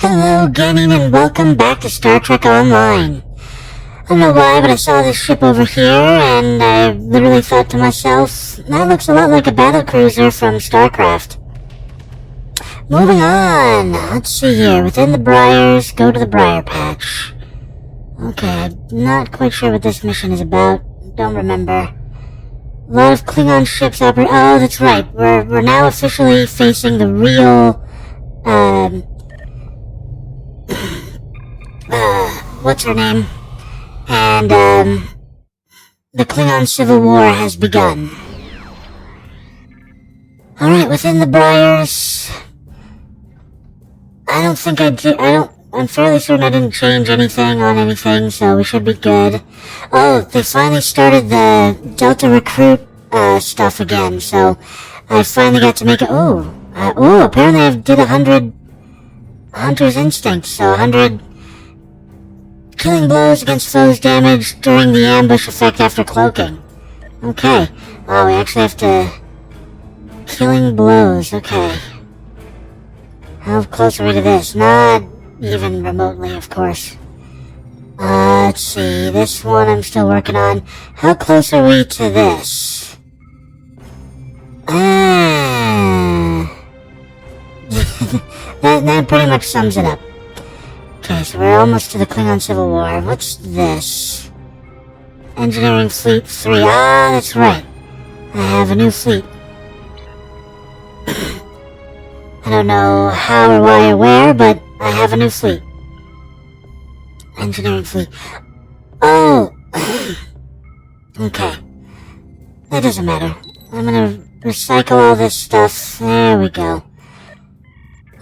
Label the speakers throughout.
Speaker 1: Hello, gaming, and welcome back to Star Trek Online. I don't know why, but I saw this ship over here, and I literally thought to myself, that looks a lot like a battlecruiser from StarCraft. Moving on, let's see here, within the Briars, go to the Briar Patch. Okay, I'm not quite sure what this mission is about, don't remember. A lot of Klingon ships oh, that's right, we're now officially facing the real, what's her name? And, the Klingon Civil War has begun. Alright, within the Briars, I'm fairly certain I didn't change anything on anything, so we should be good. Oh, they finally started the Delta Recruit, stuff again, so I finally got to make it, apparently I did 100 Hunter's Instinct, so 100 killing blows against foes damaged during the ambush effect after cloaking. Okay. Oh, we actually have to... Killing blows, okay. How close are we to this? Not even remotely, of course. Let's see. This one I'm still working on. How close are we to this? That pretty much sums it up. Okay, so we're almost to the Klingon Civil War. What's this? Engineering Fleet 3. Ah, that's right. I have a new fleet. I don't know how or why or where, but I have a new fleet. Engineering Fleet. Oh! Okay. That doesn't matter. I'm gonna recycle all this stuff. There we go.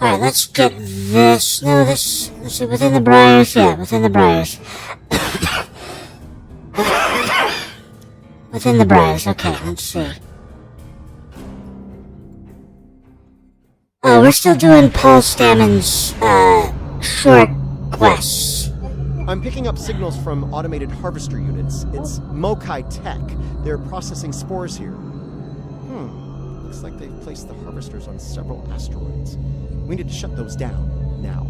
Speaker 1: Alright, let's get this. No, this. Let's see, within the Briars? Yeah, within the Briars. Within the Briars, okay, let's see. Oh, we're still doing Paul Stammen's, short quests.
Speaker 2: I'm picking up signals from automated harvester units. It's Mokai Tech. They're processing spores here. Looks like they've placed the harvesters on several asteroids. We need to shut those down, now.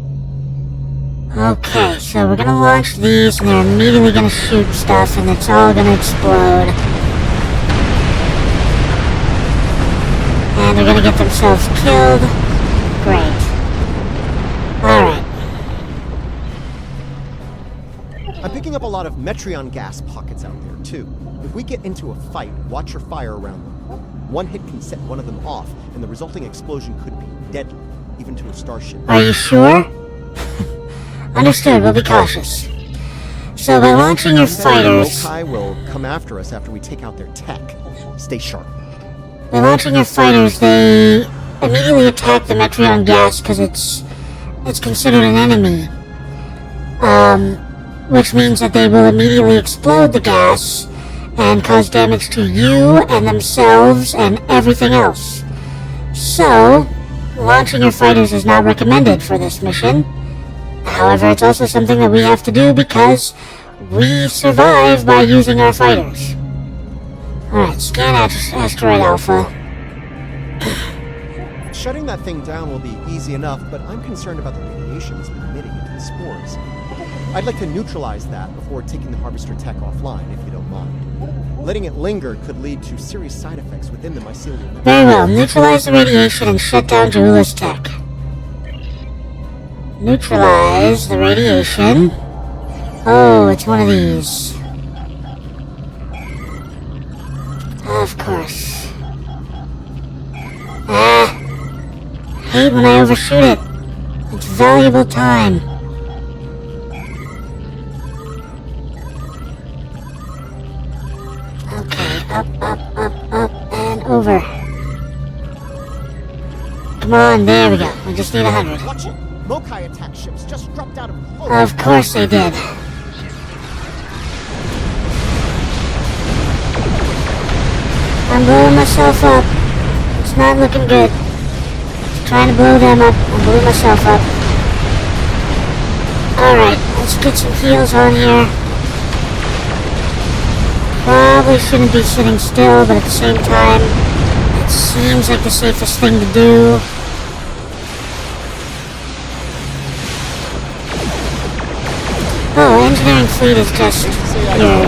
Speaker 1: Okay, so we're gonna launch these, and they're immediately gonna shoot stuff, and it's all gonna explode. And they're gonna get themselves killed. Great. Alright.
Speaker 2: I'm picking up a lot of Metreon gas pockets out there, too. If we get into a fight, watch your fire around them. One hit can set one of them off, and the resulting explosion could be deadly, even to a starship.
Speaker 1: Are you sure? Understood, we'll be cautious. So by launching your fighters...
Speaker 2: Mokai will come after us after we take out their tech. Stay sharp.
Speaker 1: By launching your fighters, they immediately attack the Metreon gas because it's considered an enemy. Which means that they will immediately explode the gas and cause damage to you and themselves and everything else. So, launching your fighters is not recommended for this mission. However, it's also something that we have to do because we survive by using our fighters. Alright, scan asteroid Alpha.
Speaker 2: Shutting that thing down will be easy enough, but I'm concerned about the radiation it's been emitting into the spores. I'd like to neutralize that before taking the harvester tech offline, if you don't mind. Letting it linger could lead to serious side effects within the mycelium.
Speaker 1: Very well, neutralize the radiation and shut down Jarula's tech. Neutralize the radiation. Oh, it's one of these. Of course. Hate when I overshoot it. It's valuable time. Okay, up, and over. Come on, there we go. We just need 100.
Speaker 2: Watch it! Mokai attack ships just dropped out of...
Speaker 1: Of course they did. I'm blowing myself up. It's not looking good. Trying to blow them up. I blew myself up. Alright, let's get some heals on here. Probably shouldn't be sitting still, but at the same time, it seems like the safest thing to do. Oh, engineering fleet is just your...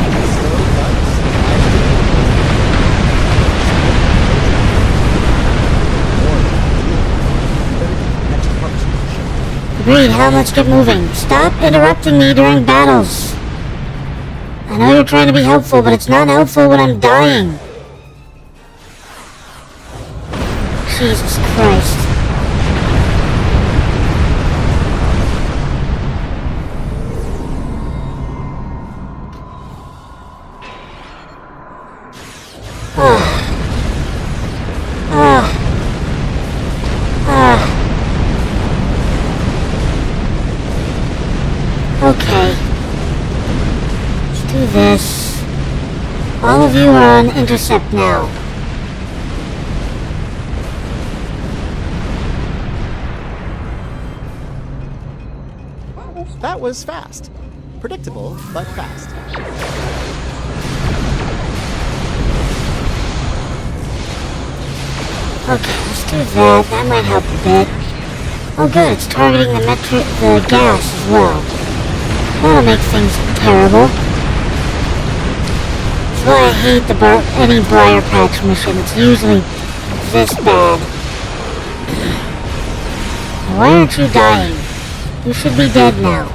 Speaker 1: Agreed, Hal, let's get moving. Stop interrupting me during battles. I know you're trying to be helpful, but it's not helpful when I'm dying. Jesus Christ. Okay. Let's do this. All of you are on intercept now.
Speaker 2: That was fast. Predictable, but fast.
Speaker 1: Okay, let's do that. That might help a bit. Oh good, it's targeting the gas as well. That'll make things terrible. That's why I hate any Briar Patch mission. It's usually this bad. Why aren't you dying? You should be dead now.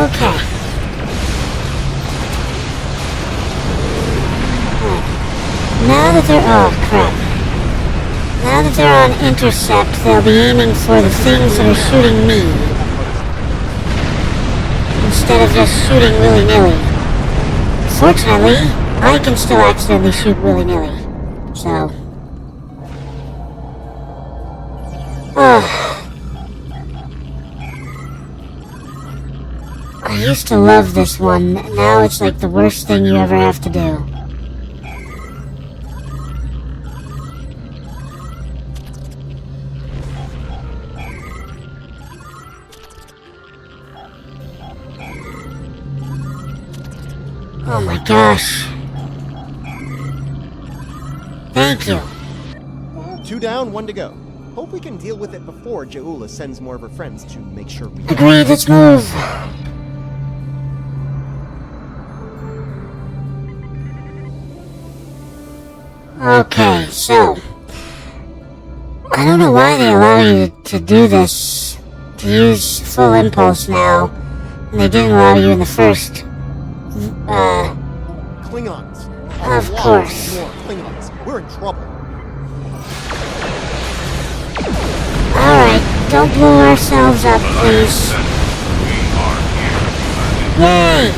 Speaker 1: Okay. Now that they're... oh, crap. Now that they're on intercept, they'll be aiming for the things that are shooting me. Instead of just shooting willy-nilly. Fortunately, I can still accidentally shoot willy-nilly. So... I used to love this one. Now it's like the worst thing you ever have to do. Oh my gosh. Thank you.
Speaker 2: 2 down, 1 to go. Hope we can deal with it before Jaula sends more of her friends to make sure we...
Speaker 1: Agreed, let's move. Okay, so... I don't know why they allow you to do this, to use full impulse now, and they didn't allow you in the first...
Speaker 2: Klingons.
Speaker 1: Of course.
Speaker 2: More Klingons. We're in trouble.
Speaker 1: Alright, don't blow ourselves up, please. Yay!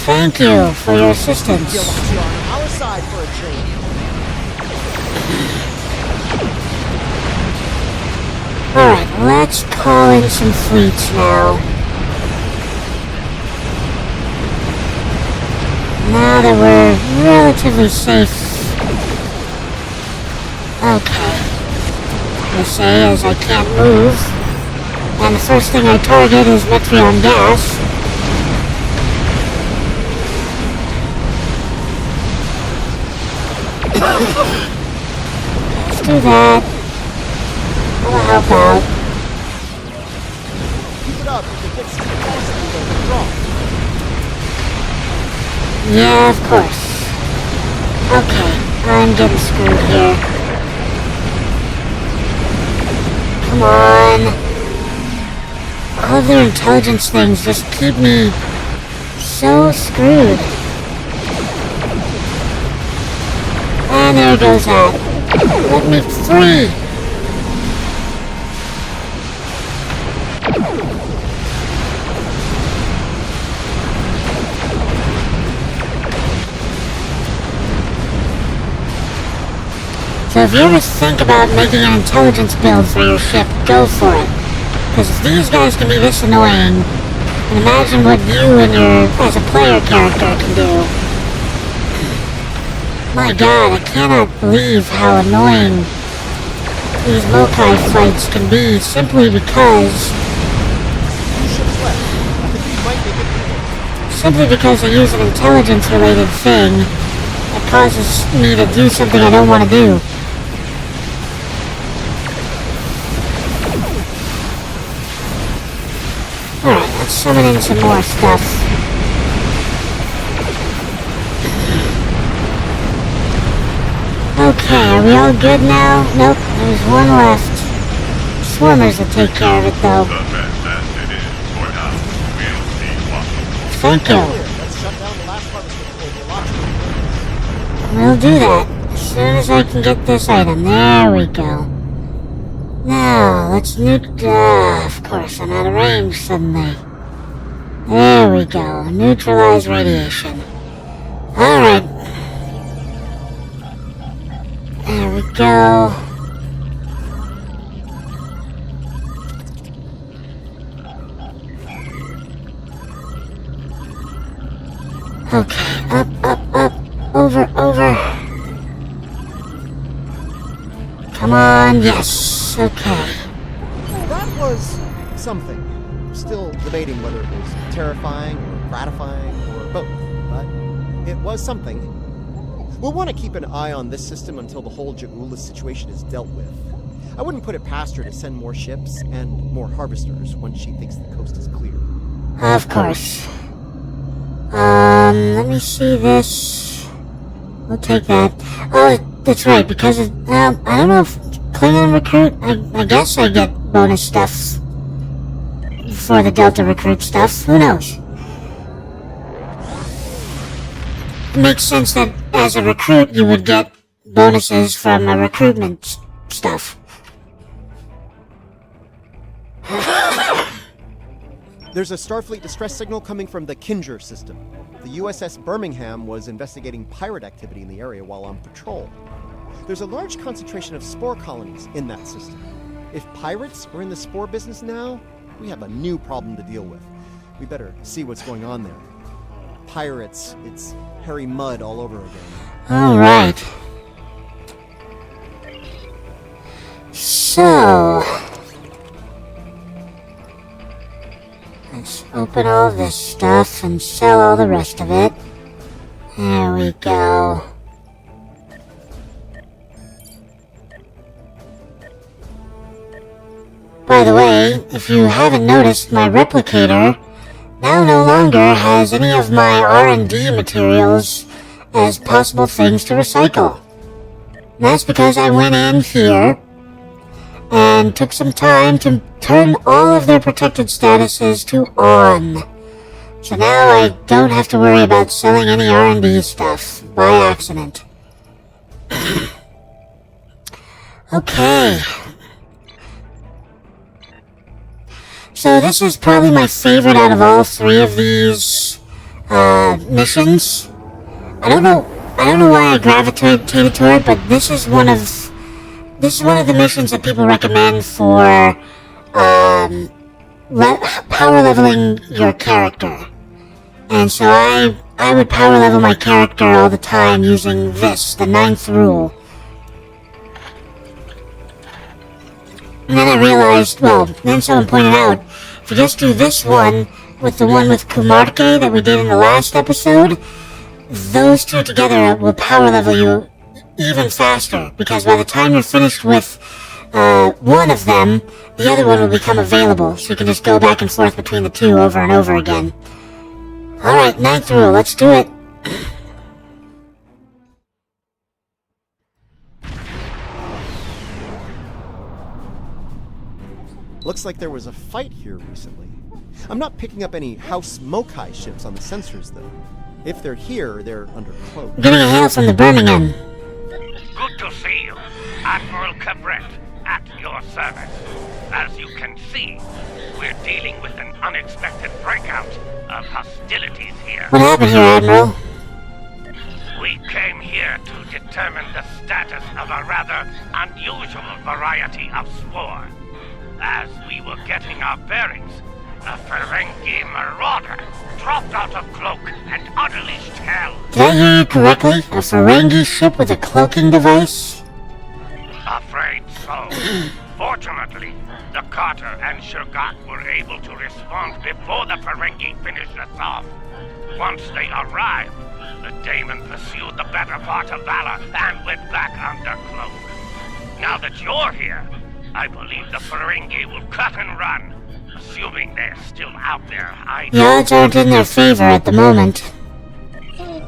Speaker 1: Thank you for your assistance.
Speaker 2: You're on our side for a change.
Speaker 1: Alright, let's call in some fleets now. Now that we're relatively safe. Okay. I say as I can't move. And the first thing I target is Metreon gas. Let's do that. That'll help out.
Speaker 2: Keep it up. If it gets too fast, we'll withdraw.
Speaker 1: Yeah, of course. Okay, I'm getting screwed here. Come on. All of their intelligence things just keep me so screwed. And there goes that. Let me free! So if you ever think about making an intelligence build for your ship, go for it. Because if these guys can be this annoying, and imagine what you and your, as a player character, can do. My god, I cannot believe how annoying these Mokai fights can be simply because simply because I use an intelligence-related thing that causes me to do something I don't want to do. Alright, let's summon in some more stuff. Okay, are we all good now? Nope, there's one left. Swarmers will take care of it, though. Thank you. We'll do that as soon as I can get this item. There we go. Now, let's of course, I'm out of range suddenly. There we go. Neutralize radiation. Alright. There we go. Okay, up, up, up. Over, over. Come on, yes. Okay.
Speaker 2: That was something. Still debating whether it was terrifying or gratifying or both, but it was something. We'll want to keep an eye on this system until the whole Ja'ula situation is dealt with. I wouldn't put it past her to send more ships and more harvesters once she thinks the coast is clear.
Speaker 1: Of course. Let me see this. We'll take that. Oh, that's right, because of, I don't know if Klingon Recruit, I guess I get bonus stuff for the Delta Recruit stuff. Who knows? It makes sense that as a recruit you would get bonuses from recruitment stuff.
Speaker 2: There's a Starfleet distress signal coming from the Kinger system. The USS Birmingham was investigating pirate activity in the area while on patrol. There's a large concentration of Spore colonies in that system. If pirates are in the Spore business now, we have a new problem to deal with. We better see what's going on there. Pirates, it's hairy mud all over again.
Speaker 1: Alright. So... let's open all this stuff and sell all the rest of it. There we go. By the way, if you haven't noticed, my replicator now no longer has any of my R&D materials as possible things to recycle. And that's because I went in here and took some time to turn all of their protected statuses to on. So now I don't have to worry about selling any R&D stuff by accident. Okay. So this is probably my favorite out of all three of these missions. I don't know why I gravitated to it, but this is one of the missions that people recommend for power leveling your character. And so I would power level my character all the time using this, the 9th rule. And then I realized, well, then someone pointed out, if you just do this one with the one with Kumarke that we did in the last episode, those two together will power level you even faster, because by the time you're finished with one of them, the other one will become available, so you can just go back and forth between the two over and over again. Alright, 9th rule, let's do it.
Speaker 2: Looks like there was a fight here recently. I'm not picking up any House Mokai ships on the sensors, though. If they're here, they're under cloak.
Speaker 1: Getting a hail from the Birmingham.
Speaker 3: Good to see you. Admiral Cabret, at your service. As you can see, we're dealing with an unexpected breakout of hostilities here.
Speaker 1: What happened here, Admiral?
Speaker 3: We came here to determine the status of a rather unusual variety of spore. As we were getting our bearings, a Ferengi marauder dropped out of cloak and unleashed hell.
Speaker 1: Did I hear you correctly? A Ferengi ship with a cloaking device?
Speaker 3: Afraid so. Fortunately, the Carter and Shurgat were able to respond before the Ferengi finished us off. Once they arrived, the Daemon pursued the better part of Valor and went back under cloak. Now that you're here, I believe the Ferengi will cut and run, assuming they're still out there hiding.
Speaker 1: The odds aren't in their favor at the moment.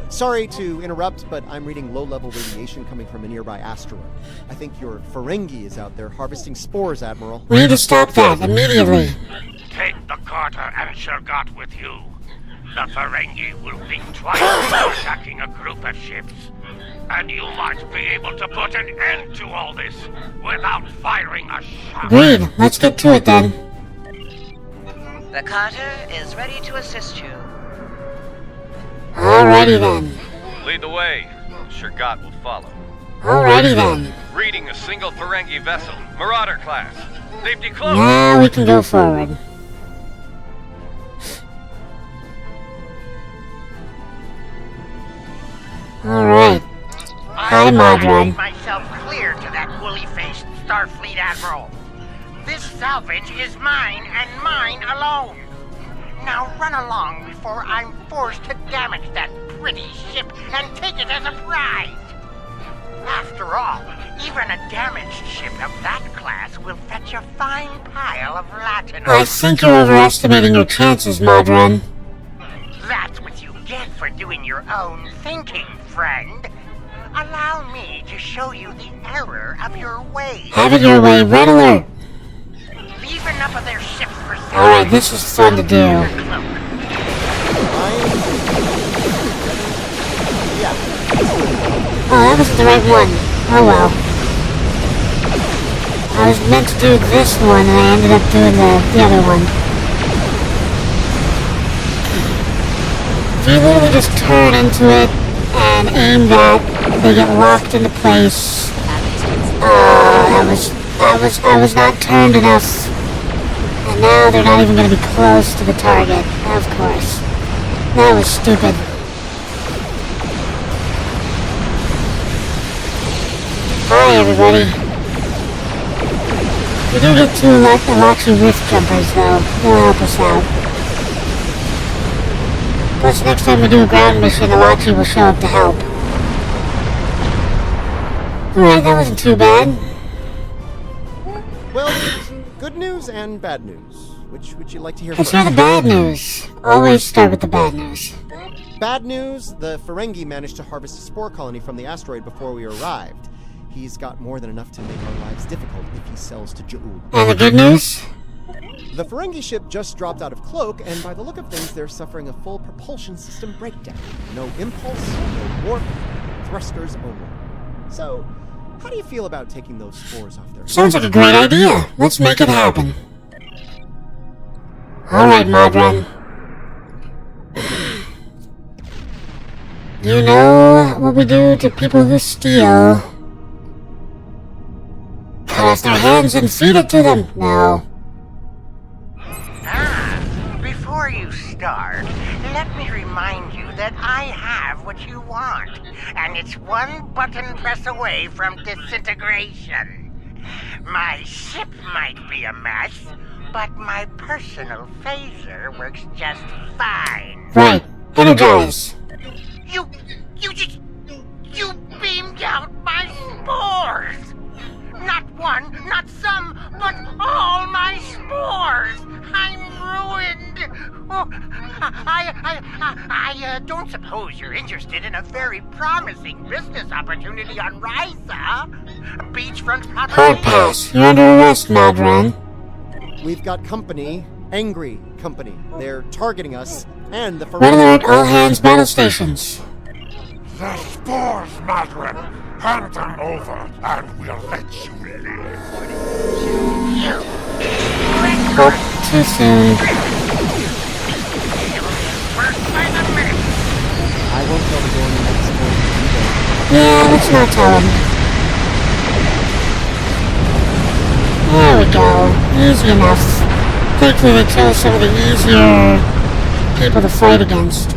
Speaker 2: Sorry to interrupt, but I'm reading low-level radiation coming from a nearby asteroid. I think your Ferengi is out there harvesting spores, Admiral.
Speaker 1: We need to stop that immediately.
Speaker 3: Take the Carter and Shergat with you. The Ferengi will think twice before attacking a group of ships. And you might be able to put an end to all this without firing a shot.
Speaker 1: Agreed. Let's get to it then.
Speaker 4: The Carter is ready to assist you.
Speaker 1: Alrighty then.
Speaker 5: Lead the way. Shergat will follow.
Speaker 1: Alrighty then.
Speaker 5: Reading a single Ferengi vessel. Marauder class. Safety close.
Speaker 1: Now we can go forward. Alright. Hi, Modron.
Speaker 3: I myself clear to that woolly-faced Starfleet Admiral. This salvage is mine and mine alone. Now run along before I'm forced to damage that pretty ship and take it as a prize. After all, even a damaged ship of that class will fetch a fine pile of latinum.
Speaker 1: I think you're overestimating your chances, Modron.
Speaker 3: That's what you get for doing your own thinking, friend. Allow me to show you the error of your ways.
Speaker 1: Have it your way, Red Alert.
Speaker 3: Leave enough of their ships for
Speaker 1: Alright, this is fun to do. Oh, that wasn't the right one. Oh well. I was meant to do this one, and I ended up doing the other one. If you literally just turn into it and aim that, they get locked into place. I was not turned enough. And now they're not even going to be close to the target. Of course. That was stupid. Hi, everybody. We do get two Alachi Rift Jumpers, though. They'll help us out. Plus, next time we do a ground mission, Alachi will show up to help. Alright, that wasn't too bad.
Speaker 2: Well, good news and bad news. Which would you like to hear
Speaker 1: Let's
Speaker 2: first?
Speaker 1: hear the bad news. Always start with the bad news.
Speaker 2: Bad news, the Ferengi managed to harvest a spore colony from the asteroid before we arrived. He's got more than enough to make our lives difficult if he sells to Ja'ul.
Speaker 1: And the good news?
Speaker 2: The Ferengi ship just dropped out of cloak, and by the look of things, they're suffering a full propulsion system breakdown. No impulse, no warp, thrusters only. So, how do you feel about taking those spores off their...
Speaker 1: Sounds like a great idea. Let's make it happen. Alright, Modron. You know what we do to people who steal? Cut off their hands and feed it to them. No.
Speaker 3: Before you start, let me remind you that I have what you want, and it's one button press away from disintegration. My ship might be a mess, but my personal phaser works just fine.
Speaker 1: Right. Energize.
Speaker 3: You beamed out my spores! Not one, not some, but all my spores! I'm ruined! Oh, I don't suppose you're interested in a very promising business opportunity on Ryza? Beachfront
Speaker 1: Hard
Speaker 3: property?
Speaker 1: pass. You're under arrest, Modron.
Speaker 2: We've got company, angry company. They're targeting us, and the
Speaker 1: Red
Speaker 2: Ferengi...
Speaker 1: alert, all hands, battle stations.
Speaker 3: The spores, Madron! Hand them over, and we'll let you live.
Speaker 1: Oh, too soon.
Speaker 2: I won't tell the door next morning.
Speaker 1: Yeah, let's not tell him. There we go. Easy enough. Thankfully they chose some of the easier people to fight against.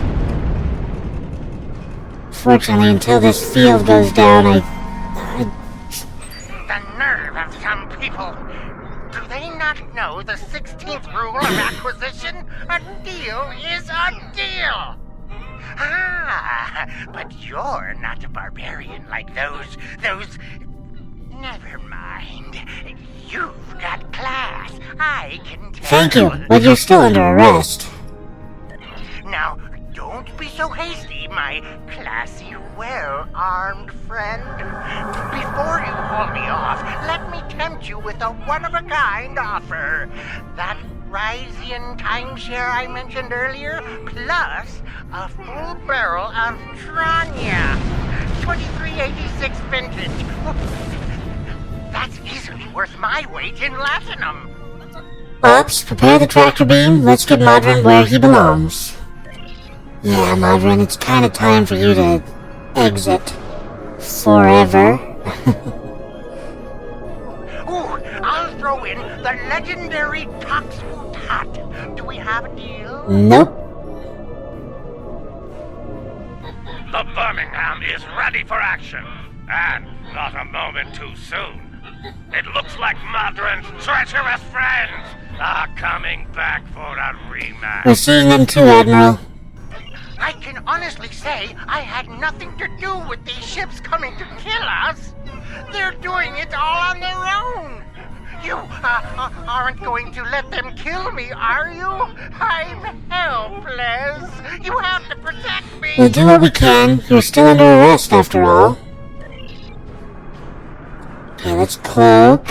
Speaker 1: Fortunately, until this field goes down,
Speaker 3: The nerve of some people. Do they not know the 16th rule of acquisition? A deal is a deal. But you're not a barbarian like those... Never mind. You've got class. I can tell.
Speaker 1: Thank you, but you're still under arrest.
Speaker 3: Now, don't be so hasty, my classy, well-armed friend. Before you haul me off, let me tempt you with a one-of-a-kind offer. That Ryzian timeshare I mentioned earlier, plus a full barrel of Tranya. 2386 vintage. That's easily worth my weight in latinum.
Speaker 1: Ops, prepare the tractor beam. Let's get Modron where he belongs. Yeah, Modron, it's kind of time for you to exit. Forever.
Speaker 3: Ooh, I'll throw in the legendary Toxwoot hat. Do we have a deal?
Speaker 1: Nope.
Speaker 3: The Birmingham is ready for action. And not a moment too soon. It looks like Modron's treacherous friends are coming back for a rematch.
Speaker 1: We're seeing them too, Admiral.
Speaker 3: I can honestly say I had nothing to do with these ships coming to kill us. They're doing it all on their own. You aren't going to let them kill me, are you? I'm helpless. You have to protect me.
Speaker 1: We'll do what we can. You're still under arrest, after all. Okay, let's cloak.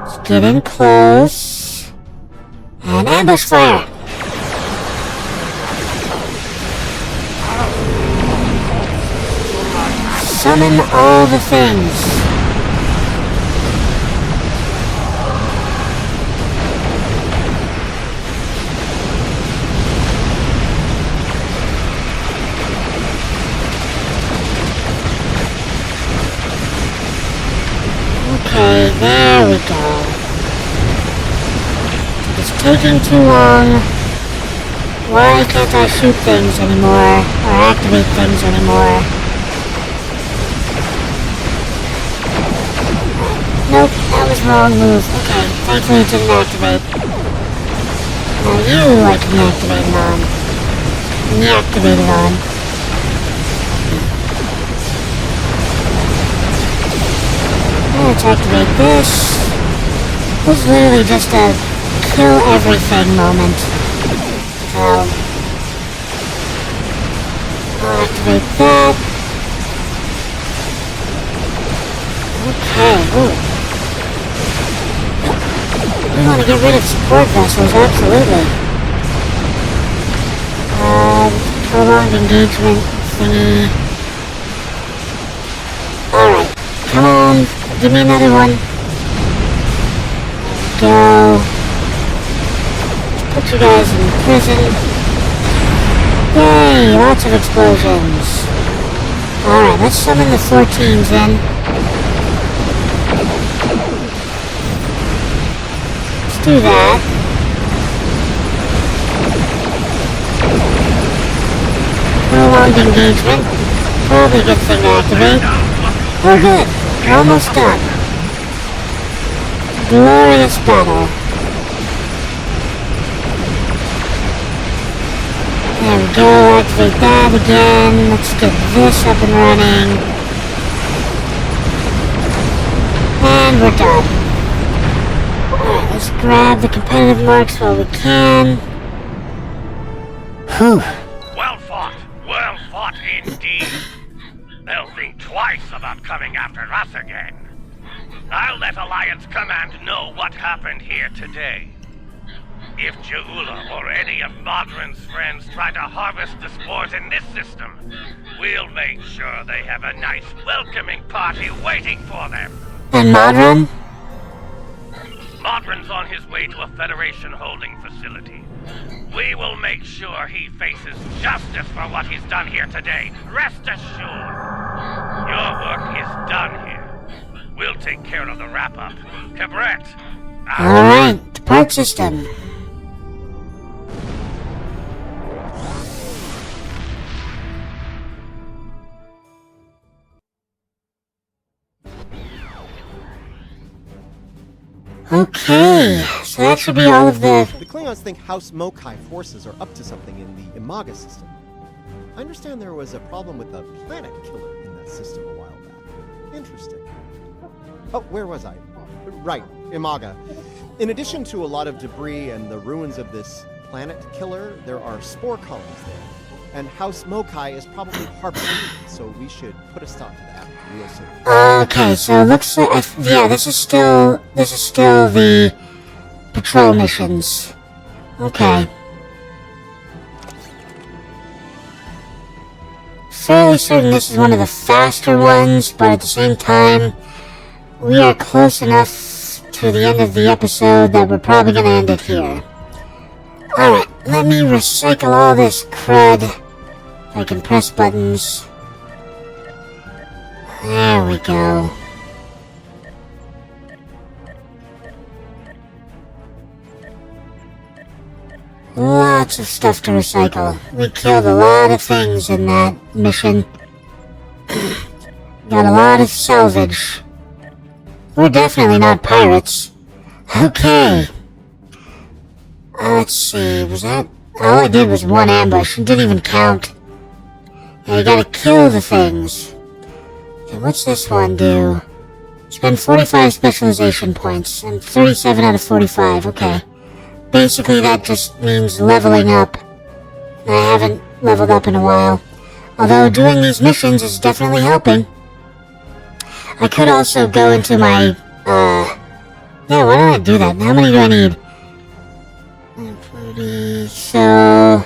Speaker 1: Let's get in close. And ambush fire! Summon all the things. Okay, there we go. It's taking too long. Why can't I shoot things anymore? Or activate things anymore? Nope, that was wrong move. Okay, thankfully it didn't activate. Now you I can activate it on. Deactivate it on. Let's activate this. This is literally just a kill everything moment. So, I'll activate that. Okay, ooh. We want to get rid of support vessels, absolutely. Prolonged engagement thingy. Alright, come on. Give me another one. Go. Put you guys in prison. Yay, lots of explosions. Alright, let's summon the 14s in. Let's do that. Prolonged engagement. Probably a good thing to activate. We're good. We're almost done. Glorious battle. There we go, activate that again. Let's get this up and running. And we're done. Alright, let's grab the competitive marks while we can. Whew.
Speaker 3: Well fought indeed. They'll think twice about coming after us again. I'll let Alliance Command know what happened here today. If Jeula or any of Modron's friends try to harvest the spores in this system, we'll make sure they have a nice welcoming party waiting for them.
Speaker 1: And Modron?
Speaker 3: Modron's on his way to a Federation holding facility. We will make sure he faces justice for what he's done here today. Rest assured. Your work is done here. We'll take care of the wrap-up. Cabret.
Speaker 1: Alright, depart system. Okay, so that should be all of the...
Speaker 2: The Klingons think House Mokai forces are up to something in the Imaga system. I understand there was a problem with the planet killer in that system a while back. Interesting. Oh, where was I? Right, Imaga. In addition to a lot of debris and the ruins of this planet killer, there are spore colonies there. And House Mokai is probably harboring them, so we should put a stop to that real soon.
Speaker 1: Okay, so it looks like, yeah, this is still the patrol missions. Okay. Fairly certain this is one of the faster ones, but at the same time, we are close enough to the end of the episode that we're probably gonna end it here. Alright, let me recycle all this crud. If I can press buttons. There we go. Lots of stuff to recycle. We killed a lot of things in that mission. Got a lot of salvage. We're definitely not pirates. Okay. Let's see, was that... All I did was one ambush. It didn't even count. Yeah, you gotta kill the things. Okay, what's this one do? Spend 45 specialization points. And 37 out of 45, okay. Basically, that just means leveling up. I haven't leveled up in a while. Although doing these missions is definitely helping. I could also go into my, yeah, why don't I do that? How many do I need? 40, so...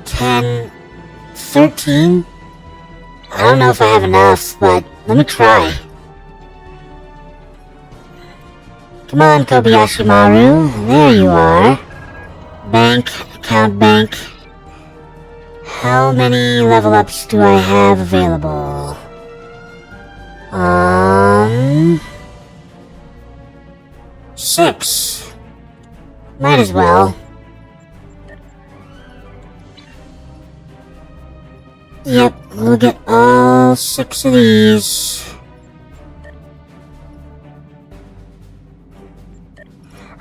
Speaker 1: 10... 13? I don't know if I have enough, but let me try. Come on, Kobayashi Maru. There you are. Bank, account bank. How many level ups do I have available? 6. Might as well. Yep, we'll get all 6 of these.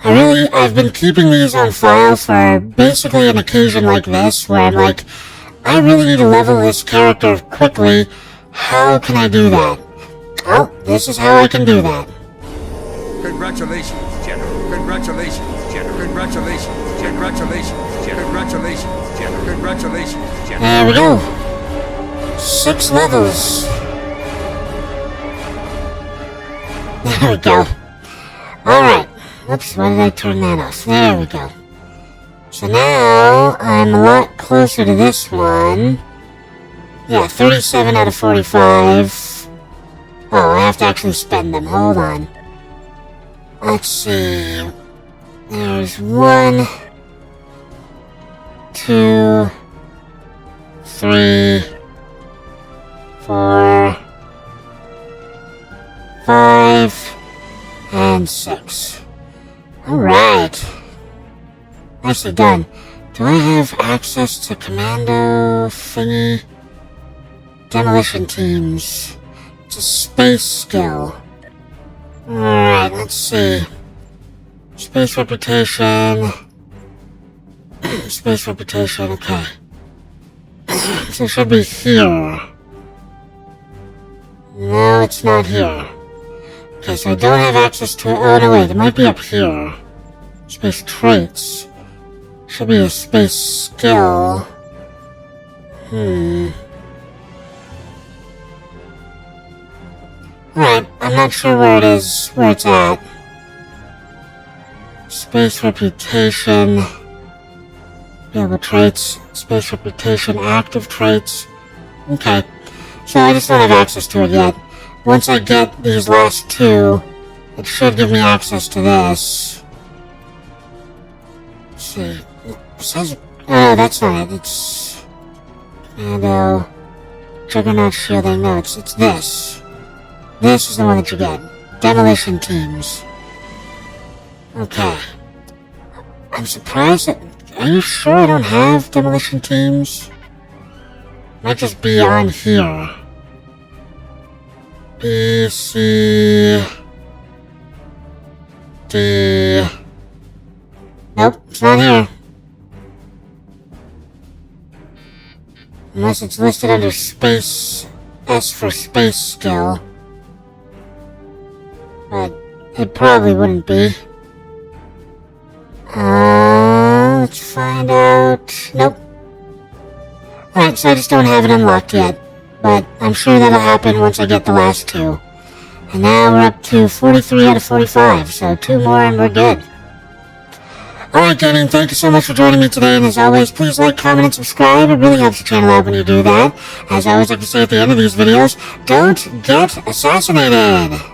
Speaker 1: I've been keeping these on file for basically an occasion like this, where I'm like, I really need to level this character quickly. How can I do that? Oh, this is how I can do that.
Speaker 5: Congratulations, General. Congratulations, General. Congratulations, congratulations, congratulations, congratulations, General.
Speaker 1: There we go. 6 levels. There we go. Alright. Whoops, why did I turn that off? There we go. So now, I'm a lot closer to this one. Yeah, 37 out of 45. Oh, I have to actually spend them. Hold on. Let's see. There's 1, 2, 3, 4, 5, and 6. Alright. Nicely done. Do I have access to commando thingy? Demolition teams. It's a space skill. Alright, let's see. Space reputation. Space reputation, okay. So it should be here. No, it's not here. Okay, so I don't have access to it. Oh, no, wait, it might be up here. Space traits. Should be a space skill. Alright, I'm not sure where it is, where it's at. Space reputation. Available traits. Space reputation, active traits. Okay, so I just don't have access to it yet. Once I get these last 2, it should give me access to this. Let's see. It says... Oh, that's not it. It's... Commando... Juggernaut shielding. No, it's this. This is the one that you get. Demolition teams. Okay. I'm surprised that... Are you sure I don't have demolition teams? Might just be on here. B, C, D. Nope, it's not here. Unless it's listed under space, S for space skill. But it probably wouldn't be. Let's find out. Nope. Alright, so I just don't have it unlocked yet. But I'm sure that'll happen once I get the last two. And now we're up to 43 out of 45, so 2 more and we're good. Alright, gaming, thank you so much for joining me today, and as always, please like, comment, and subscribe. It really helps the channel out when you do that. As I always like to say at the end of these videos, don't get assassinated!